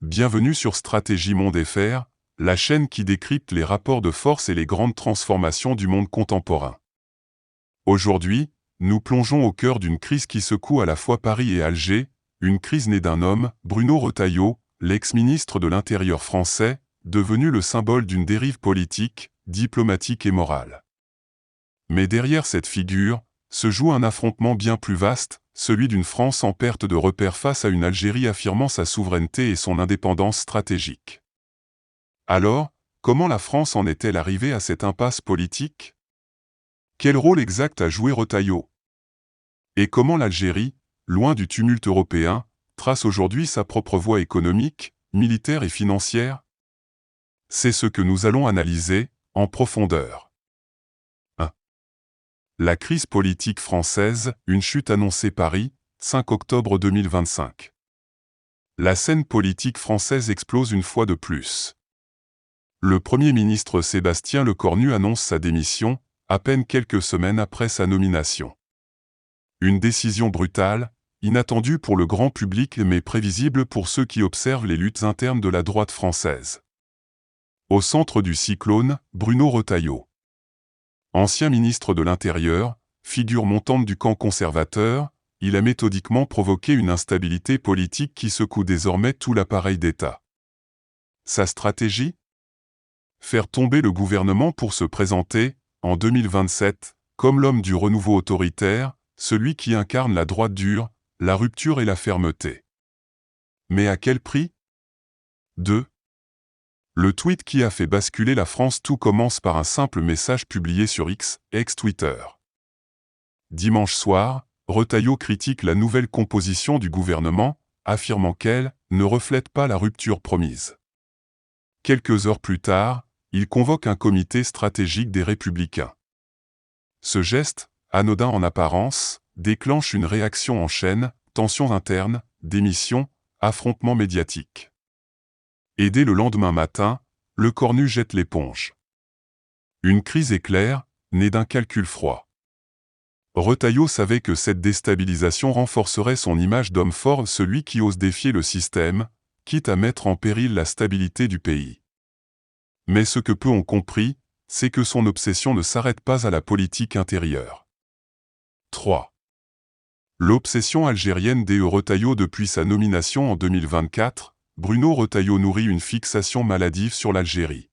Bienvenue sur Stratégie Monde FR, la chaîne qui décrypte les rapports de force et les grandes transformations du monde contemporain. Aujourd'hui, nous plongeons au cœur d'une crise qui secoue à la fois Paris et Alger, une crise née d'un homme, Bruno Retailleau, l'ex-ministre de l'Intérieur français, devenu le symbole d'une dérive politique, diplomatique et morale. Mais derrière cette figure, se joue un affrontement bien plus vaste, celui d'une France en perte de repères face à une Algérie affirmant sa souveraineté et son indépendance stratégique. Alors, comment la France en est-elle arrivée à cette impasse politique? Quel rôle exact a joué Retailleau? Et comment l'Algérie, loin du tumulte européen, trace aujourd'hui sa propre voie économique, militaire et financière? C'est ce que nous allons analyser, en profondeur. 1. La crise politique française, une chute annoncée Paris, 5 octobre 2025. La scène politique française explose une fois de plus. Le Premier ministre Sébastien Lecornu annonce sa démission, à peine quelques semaines après sa nomination. Une décision brutale, inattendue pour le grand public mais prévisible pour ceux qui observent les luttes internes de la droite française. Au centre du cyclone, Bruno Retailleau. Ancien ministre de l'Intérieur, figure montante du camp conservateur, il a méthodiquement provoqué une instabilité politique qui secoue désormais tout l'appareil d'État. Sa stratégie? Faire tomber le gouvernement pour se présenter, en 2027, comme l'homme du renouveau autoritaire, celui qui incarne la droite dure, la rupture et la fermeté. Mais à quel prix? 2. Le tweet qui a fait basculer la France. Tout commence par un simple message publié sur X, ex-Twitter. Dimanche soir, Retailleau critique la nouvelle composition du gouvernement, affirmant qu'elle ne reflète pas la rupture promise. Quelques heures plus tard, il convoque un comité stratégique des Républicains. Ce geste, anodin en apparence, déclenche une réaction en chaîne, tensions internes, démission, affrontements médiatiques. Et dès le lendemain matin, Lecornu jette l'éponge. Une crise éclair, née d'un calcul froid. Retailleau savait que cette déstabilisation renforcerait son image d'homme fort, celui qui ose défier le système, quitte à mettre en péril la stabilité du pays. Mais ce que peu ont compris, c'est que son obsession ne s'arrête pas à la politique intérieure. 3. L'obsession algérienne de Retailleau. Depuis sa nomination en 2024, Bruno Retailleau nourrit une fixation maladive sur l'Algérie.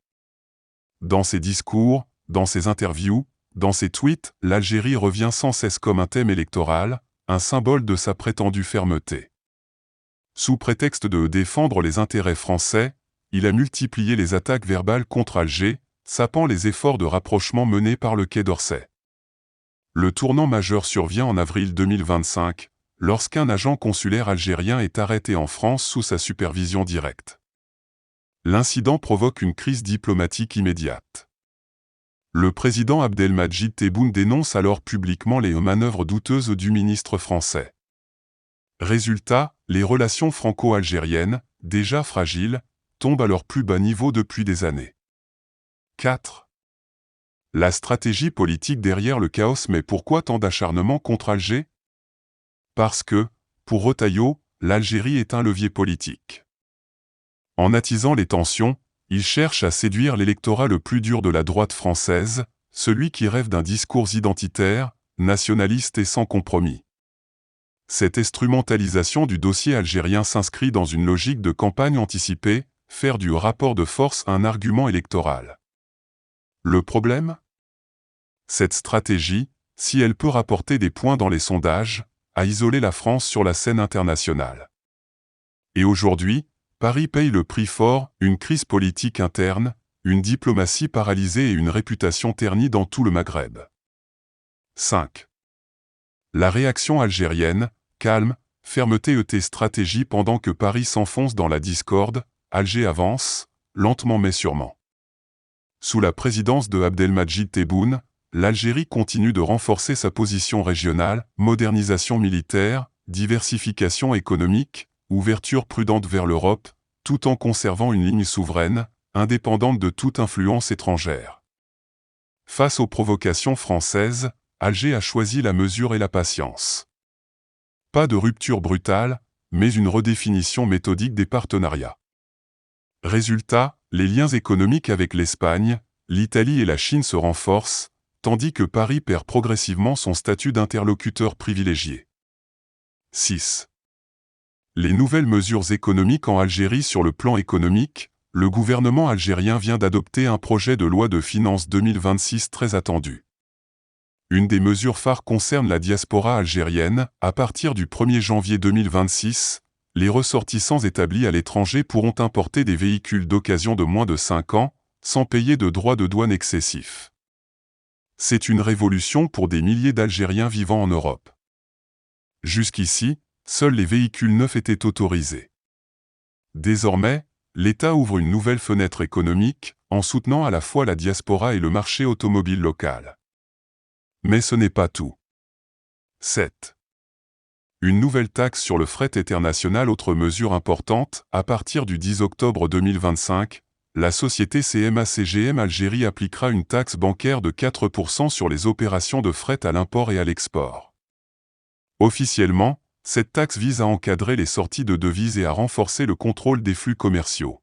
Dans ses discours, dans ses interviews, dans ses tweets, l'Algérie revient sans cesse comme un thème électoral, un symbole de sa prétendue fermeté. Sous prétexte de défendre les intérêts français, il a multiplié les attaques verbales contre Alger, sapant les efforts de rapprochement menés par le Quai d'Orsay. Le tournant majeur survient en avril 2025, lorsqu'un agent consulaire algérien est arrêté en France sous sa supervision directe. L'incident provoque une crise diplomatique immédiate. Le président Abdelmadjid Tebboune dénonce alors publiquement les manœuvres douteuses du ministre français. Résultat, les relations franco-algériennes, déjà fragiles, tombent à leur plus bas niveau depuis des années. 4. La stratégie politique derrière le chaos. Mais pourquoi tant d'acharnement contre Alger? Parce que, pour Retailleau, l'Algérie est un levier politique. En attisant les tensions, il cherche à séduire l'électorat le plus dur de la droite française, celui qui rêve d'un discours identitaire, nationaliste et sans compromis. Cette instrumentalisation du dossier algérien s'inscrit dans une logique de campagne anticipée, faire du rapport de force un argument électoral. Le problème? Cette stratégie, si elle peut rapporter des points dans les sondages, a isolé la France sur la scène internationale. Et aujourd'hui, Paris paye le prix fort, une crise politique interne, une diplomatie paralysée et une réputation ternie dans tout le Maghreb. 5. La réaction algérienne, calme, fermeté et stratégie. Pendant que Paris s'enfonce dans la discorde, Alger avance, lentement mais sûrement. Sous la présidence de Abdelmadjid Tebboune, l'Algérie continue de renforcer sa position régionale, modernisation militaire, diversification économique, ouverture prudente vers l'Europe, tout en conservant une ligne souveraine, indépendante de toute influence étrangère. Face aux provocations françaises, Alger a choisi la mesure et la patience. Pas de rupture brutale, mais une redéfinition méthodique des partenariats. Résultat, les liens économiques avec l'Espagne, l'Italie et la Chine se renforcent, tandis que Paris perd progressivement son statut d'interlocuteur privilégié. 6. Les nouvelles mesures économiques en Algérie. Sur le plan économique, le gouvernement algérien vient d'adopter un projet de loi de finances 2026 très attendu. Une des mesures phares concerne la diaspora algérienne. À partir du 1er janvier 2026, les ressortissants établis à l'étranger pourront importer des véhicules d'occasion de moins de 5 ans, sans payer de droits de douane excessifs. C'est une révolution pour des milliers d'Algériens vivant en Europe. Jusqu'ici, seuls les véhicules neufs étaient autorisés. Désormais, l'État ouvre une nouvelle fenêtre économique, en soutenant à la fois la diaspora et le marché automobile local. Mais ce n'est pas tout. 7. Une nouvelle taxe sur le fret international. Autre mesure importante, à partir du 10 octobre 2025, la société CMA-CGM Algérie appliquera une taxe bancaire de 4% sur les opérations de fret à l'import et à l'export. Officiellement, cette taxe vise à encadrer les sorties de devises et à renforcer le contrôle des flux commerciaux.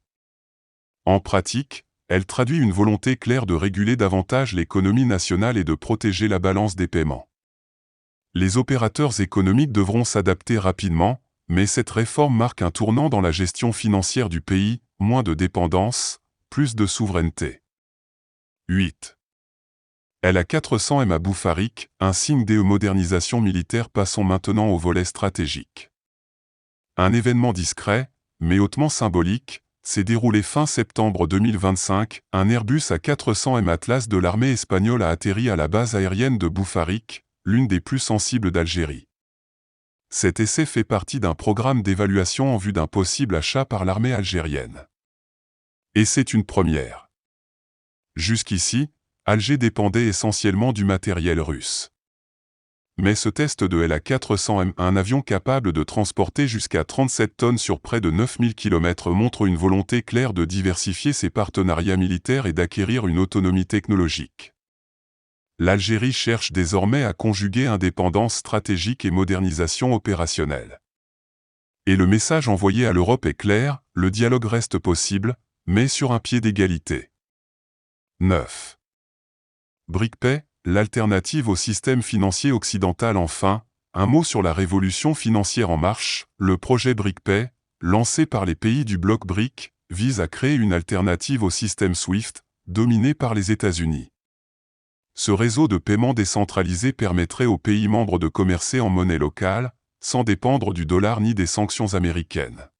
En pratique, elle traduit une volonté claire de réguler davantage l'économie nationale et de protéger la balance des paiements. Les opérateurs économiques devront s'adapter rapidement, mais cette réforme marque un tournant dans la gestion financière du pays, moins de dépendance, plus de souveraineté. 8. LA400M à Boufarik, un signe des modernisations militaires. Passons maintenant au volet stratégique. Un événement discret, mais hautement symbolique, s'est déroulé fin septembre 2025. Un Airbus A400M Atlas de l'armée espagnole a atterri à la base aérienne de Boufarik, l'une des plus sensibles d'Algérie. Cet essai fait partie d'un programme d'évaluation en vue d'un possible achat par l'armée algérienne. Et c'est une première. Jusqu'ici, Alger dépendait essentiellement du matériel russe. Mais ce test de LA400M, un avion capable de transporter jusqu'à 37 tonnes sur près de 9000 km, montre une volonté claire de diversifier ses partenariats militaires et d'acquérir une autonomie technologique. L'Algérie cherche désormais à conjuguer indépendance stratégique et modernisation opérationnelle. Et le message envoyé à l'Europe est clair, le dialogue reste possible, mais sur un pied d'égalité. 9. BRICPay, l'alternative au système financier occidental. Enfin, un mot sur la révolution financière en marche. Le projet BRICPay, lancé par les pays du bloc BRIC, vise à créer une alternative au système SWIFT, dominé par les États-Unis. Ce réseau de paiement décentralisé permettrait aux pays membres de commercer en monnaie locale, sans dépendre du dollar ni des sanctions américaines.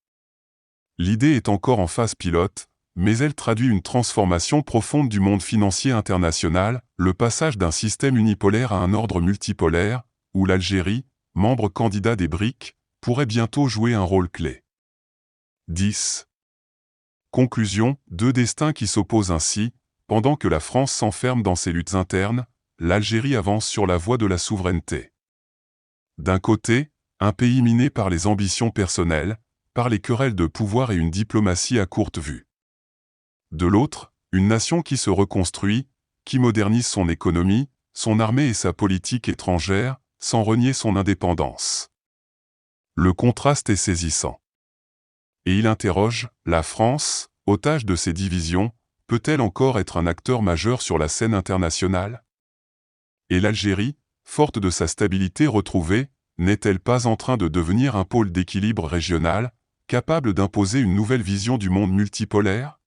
L'idée est encore en phase pilote, mais elle traduit une transformation profonde du monde financier international, le passage d'un système unipolaire à un ordre multipolaire, où l'Algérie, membre candidat des BRIC, pourrait bientôt jouer un rôle clé. 10. Conclusion, deux destins qui s'opposent ainsi. Pendant que la France s'enferme dans ses luttes internes, l'Algérie avance sur la voie de la souveraineté. D'un côté, un pays miné par les ambitions personnelles, par les querelles de pouvoir et une diplomatie à courte vue. De l'autre, une nation qui se reconstruit, qui modernise son économie, son armée et sa politique étrangère, sans renier son indépendance. Le contraste est saisissant. Et il interroge, la France, otage de ses divisions, peut-elle encore être un acteur majeur sur la scène internationale? Et l'Algérie, forte de sa stabilité retrouvée, n'est-elle pas en train de devenir un pôle d'équilibre régional, capable d'imposer une nouvelle vision du monde multipolaire?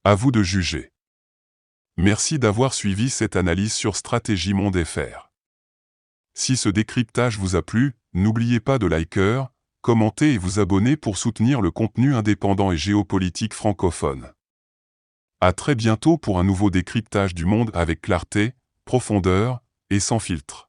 À vous de juger. Merci d'avoir suivi cette analyse sur Stratégie Monde FR. Si ce décryptage vous a plu, n'oubliez pas de liker, commenter et vous abonner pour soutenir le contenu indépendant et géopolitique francophone. À très bientôt pour un nouveau décryptage du monde avec clarté, profondeur et sans filtre.